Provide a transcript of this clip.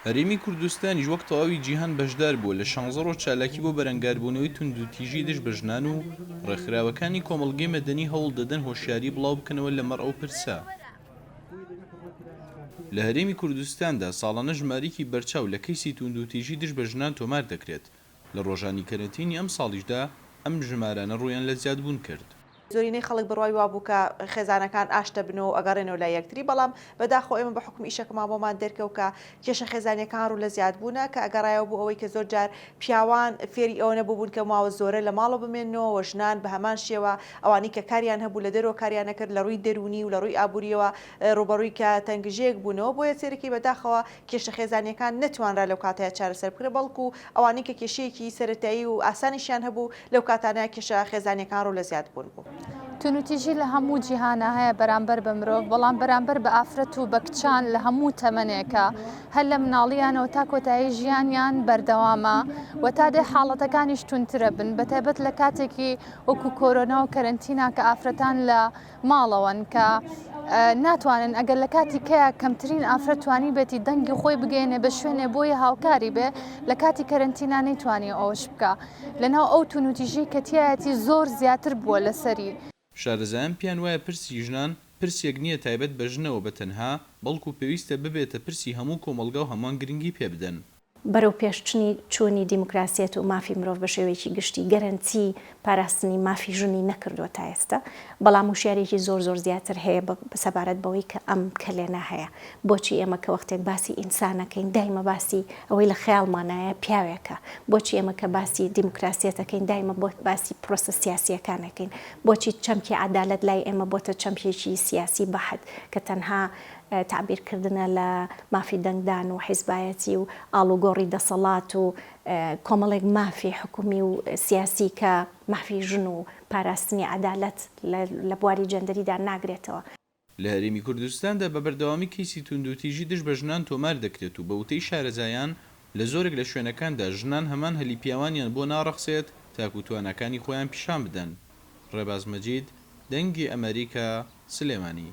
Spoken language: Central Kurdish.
هەرێمی کوردستانیش وەک تەواوی جیهان بەشدار بووە لە 16 ڕۆژ چالاکی بۆ بەرەنگاربوونەوەی توندوتیژی دژ بە ژنان و ڕێکخراوەکانی کۆمەڵگەی مەدەنی هەوڵ دەدەن هۆشیاری بڵاو بکەنەوە لەمەڕ ئەو پرسە. لە هەرێمی کوردستاندا ساڵانە ژمارەیەکی بەرچاو لە کەیسی توندوتیژی دژ بە ژنان تۆمار دەکرێت. لە ڕۆژانی کەرەنتینی ئەم ساڵیشدا ئەم ژمارانە ڕوویان لە زیادبوون کرد. زۆرینەی خەڵک بڕوای وابوو کە خێزانەکان ئاشتە بن و ئەگەڕێنەوە لای یەکتری، بەڵام بەداخۆ ئێمە بە حکم ئیشەکەمان بۆمان دەرکەوت کە کێشە خێزانیەکان ڕوو لە زیادبوونە کە ئەگەڕایەوە بوو ئەوەی کە زۆر جار پیاوان فێری ئەوە نەبوون کە ماوە زۆرە لە ماڵەوە بمێنەوە و ژنان بە هەمان شێوە ئەوانی کە کاریان هەبوو لە دەرەوە کاریانە کرد لە ڕووی دەرونی و لە ڕووی ئابوووریەوە ڕوبەڕووی کە تەنگژەیەک بوونەوە بۆیە سێرەکی بەداخەوە کێشە خێزانیەکان نەتوانرا لەو کاتەیە چارەسەر بکرێ، بەڵکو ئەوانی کە کێشەیەکی سەرەتایی و ئاسانیشیان هەبوو لەو کاتانەیە کێشە خێزانیەکان ڕوو لە زیادبوون بوو. توندوتیژی لە هەموو جیهانە هەیە بەرامبەر بە مرۆڤ، بەڵام بەرامبەر بە ئافرەت و بە کچان لە هەموو تەمەنێکە، هەر لە مناڵیانەوە تا کۆتایی ژیانیان بەردەوامە و تا دێ حاڵەتەکانیش تونترە بن، بەتایبەت لە کاتێکی وەکو کۆرۆنا و کەرەنتینا کە ئافرەتان لە ماڵەوەن کە ناتوانن ئەگەر لە کاتی کەیە کەمترین ئافرەت توانی بێتی دەنگی خۆی بگەێنێ بە شوێنێ بۆیە هاوکاری بێ لە کاتی کەرەنتینا نەیتوانی ئەوەش بکە لەناو ئەو توندوتیژی کە تایەتی زۆر زیاتر بووە لەسەری. شارەزایان پیان وایە پرسی ژنان پرسێک نییە تایبەت بە ژنەوە بە تەنها، بەڵکو پێویستە ببێتە پرسی هەموو کۆمەلگا و هەمان گرنگی پێ بدەن. بەرەو پێشچنی چۆنی دیموکراسیەت و مافی مرۆڤ بە شێوەیەکی گشتی گەرەنتی پاراستنی مافی ژنی نەکردووە تا ئێستا، بەڵام وشارێکی زۆر زیاتر هەیە بەسەبارەت بەوەی کە ئەم کەلێنە هەیە. بۆچی ئێمە کە وەختێک باسی ئینسانەکەین دایمە باسی ئەوەی لە خەیاڵمانایە پیاوێکە، بۆچی ئێمە کە باسی دیموکراسیەتەکەین دایمە باسی پرۆسە سیاسیەکانەکەین، بۆچی چەمکی عەدالەت لای ئێمە بۆتە چەمکێکی سیاسی بەحت کە تەنها تعبیرکردنە لە مافی دەنگدان و حیزبایەتی و ئاڵوگۆڕی دەسەڵات و کۆمەڵێک مافی حکومی و سیاسی کە مافی ژن و پاراستنی عەدالەت لە بواری جەندەریدا ناگرێتەوە. لە هەرێمی کوردستاندا بە بەردەوامی کەیسی توندوتیژی دژ بە ژنان تۆمار دەکرێت و بە وتەی شارەزایان لە زۆرێک لە شوێنەکاندا ژنان هەمان هەلی پیاوانیان بۆ ناڕەخسێت تاکو توانەکانی خۆیان پیشان بدەن. ڕێباز مەجید، دەنگی ئەمریکا، سلێمانی.